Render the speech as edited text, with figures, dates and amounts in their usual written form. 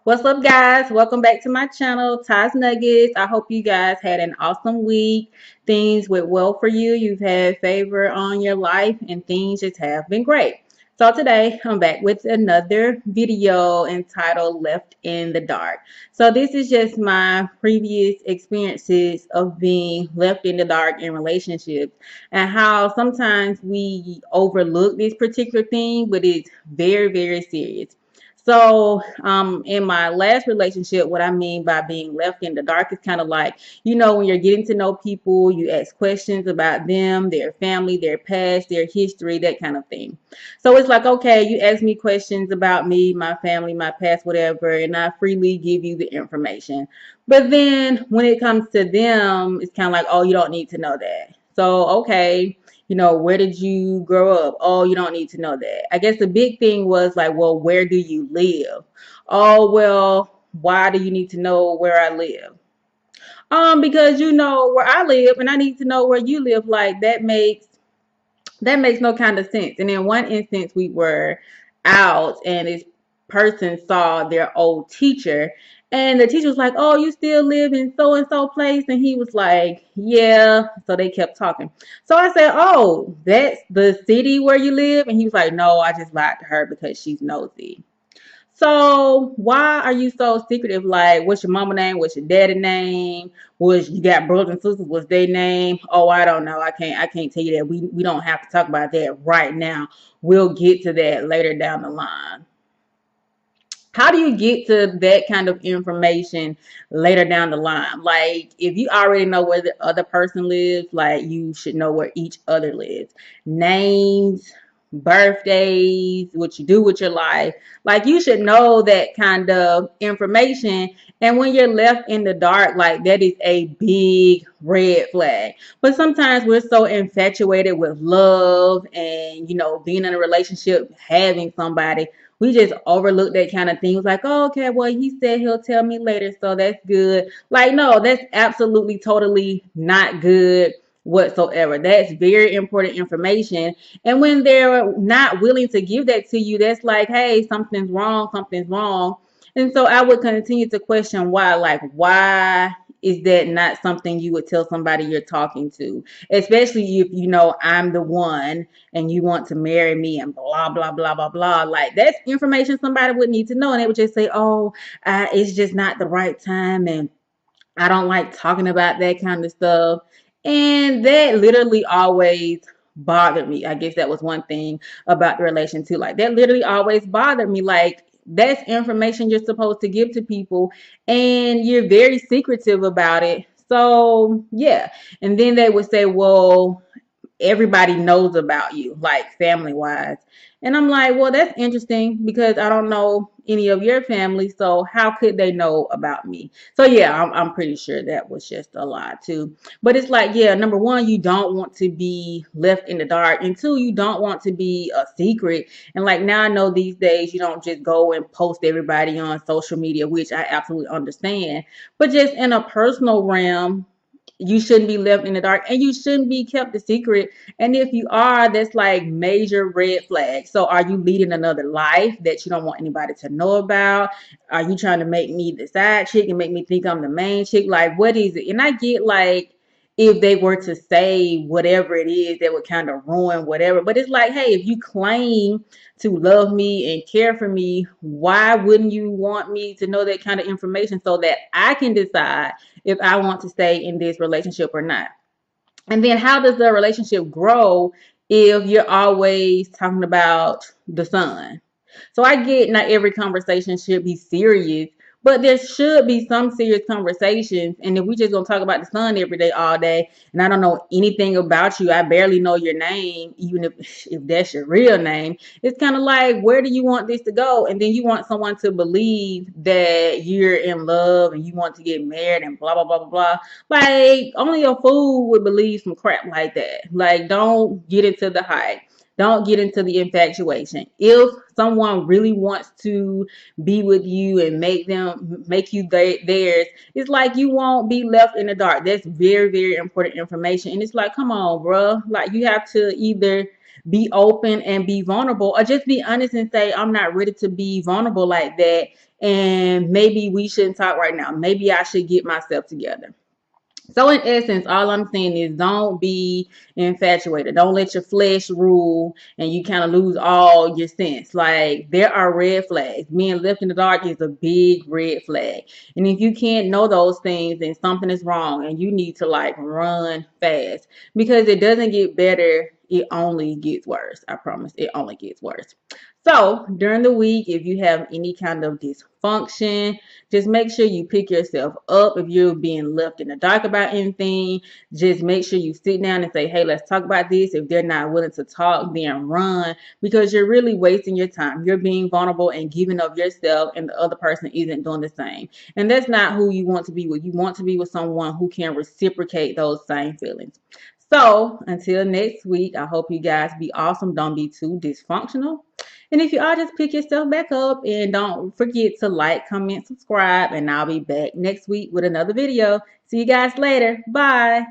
What's up, guys? Welcome back to my channel, Ty's Nuggets. I hope you guys had an awesome week. Things went well for you. You've had favor on your life, and things just have been great. So today, I'm back with another video entitled Left in the Dark. So this is just my previous experiences of being left in the dark in relationships and how sometimes we overlook this particular thing, but it's very, very serious. So, in my last relationship, what I mean by being left in the dark is kind of like, when you're getting to know people, you ask questions about them, their family, their past, their history, that kind of thing. So it's like, okay, you ask me questions about me, my family, my past, whatever, and I freely give you the information. But then when it comes to them, it's kind of like, oh, you don't need to know that. So, okay, where did you grow up? Oh, you don't need to know that. I guess the big thing was like, well, where do you live? Oh, well, why do you need to know where I live? Because you know where I live and I need to know where you live. Like that makes no kind of sense. And in one instance, we were out and this person saw their old teacher. And the teacher was like, oh, you still live in so and so place? And he was like, yeah. So they kept talking. So I said, oh, that's the city where you live? And he was like, no, I just lied to her because she's nosy. So why are you so secretive? Like, what's your mama name? What's your daddy name? Was you got brothers and sisters? What's their name? Oh, I don't know. I can't tell you that. We don't have to talk about that right now. We'll get to that later down the line. How do you get to that kind of information later down the line? Like, if you already know where the other person lives, like, you should know where each other lives. Names, birthdays, what you do with your life. Like, you should know that kind of information. And when you're left in the dark, like, that is a big red flag. But sometimes we're so infatuated with love and, being in a relationship, having somebody, we just overlook that kind of things like, oh, okay, well, he said he'll tell me later, so that's good. Like, no, that's absolutely totally not good whatsoever. That's very important information. And when they're not willing to give that to you, that's like, hey, something's wrong, something's wrong. And so I would continue to question why, like, why is that not something you would tell somebody you're talking to, especially if you know I'm the one and you want to marry me and blah blah blah blah blah. Like, that's information somebody would need to know, and they would just say, oh, it's just not the right time and I don't like talking about that kind of stuff. And that literally always bothered me. I guess that was one thing about the relation too. Like, that literally always bothered me. Like, that's information you're supposed to give to people and you're very secretive about it. So yeah. And then they would say, well, everybody knows about you, like family wise. And I'm like, well, that's interesting because I don't know any of your family. So how could they know about me? So yeah, I'm pretty sure that was just a lie too. But it's like, yeah, number one, you don't want to be left in the dark. And two, you don't want to be a secret. And like, now I know these days you don't just go and post everybody on social media, which I absolutely understand. But just in a personal realm, you shouldn't be left in the dark and you shouldn't be kept a secret. And if you are, that's like major red flag. So are you leading another life that you don't want anybody to know about? Are you trying to make me the side chick and make me think I'm the main chick? Like, what is it? And I get like, if they were to say whatever it is, that would kind of ruin whatever. But it's like, hey, if you claim to love me and care for me, why wouldn't you want me to know that kind of information so that I can decide if I want to stay in this relationship or not? And then how does the relationship grow if you're always talking about the sun? So I get not every conversation should be serious, but there should be some serious conversations. And if we just gonna talk about the sun every day, all day, and I don't know anything about you, I barely know your name, even if that's your real name, it's kind of like, where do you want this to go? And then you want someone to believe that you're in love and you want to get married and blah blah blah blah blah. Like, only a fool would believe some crap like that. Like, don't get into the hype. Don't get into the infatuation. If someone really wants to be with you and make you theirs, it's like you won't be left in the dark. That's very, very important information. And it's like, come on, bro. Like, you have to either be open and be vulnerable, or just be honest and say, I'm not ready to be vulnerable like that. And maybe we shouldn't talk right now. Maybe I should get myself together. So in essence, all I'm saying is don't be infatuated. Don't let your flesh rule and you kind of lose all your sense. Like, there are red flags. Being left in the dark is a big red flag. And if you can't know those things, then something is wrong and you need to like run fast, because it doesn't get better. It only gets worse. I promise. It only gets worse. So during the week, if you have any kind of dysfunction, just make sure you pick yourself up. If you're being left in the dark about anything, just make sure you sit down and say, hey, let's talk about this. If they're not willing to talk, then run, because you're really wasting your time. You're being vulnerable and giving up yourself, and the other person isn't doing the same. And that's not who you want to be with. You want to be with someone who can reciprocate those same feelings. So until next week, I hope you guys be awesome. Don't be too dysfunctional. And if you are, just pick yourself back up and don't forget to like, comment, subscribe, and I'll be back next week with another video. See you guys later. Bye.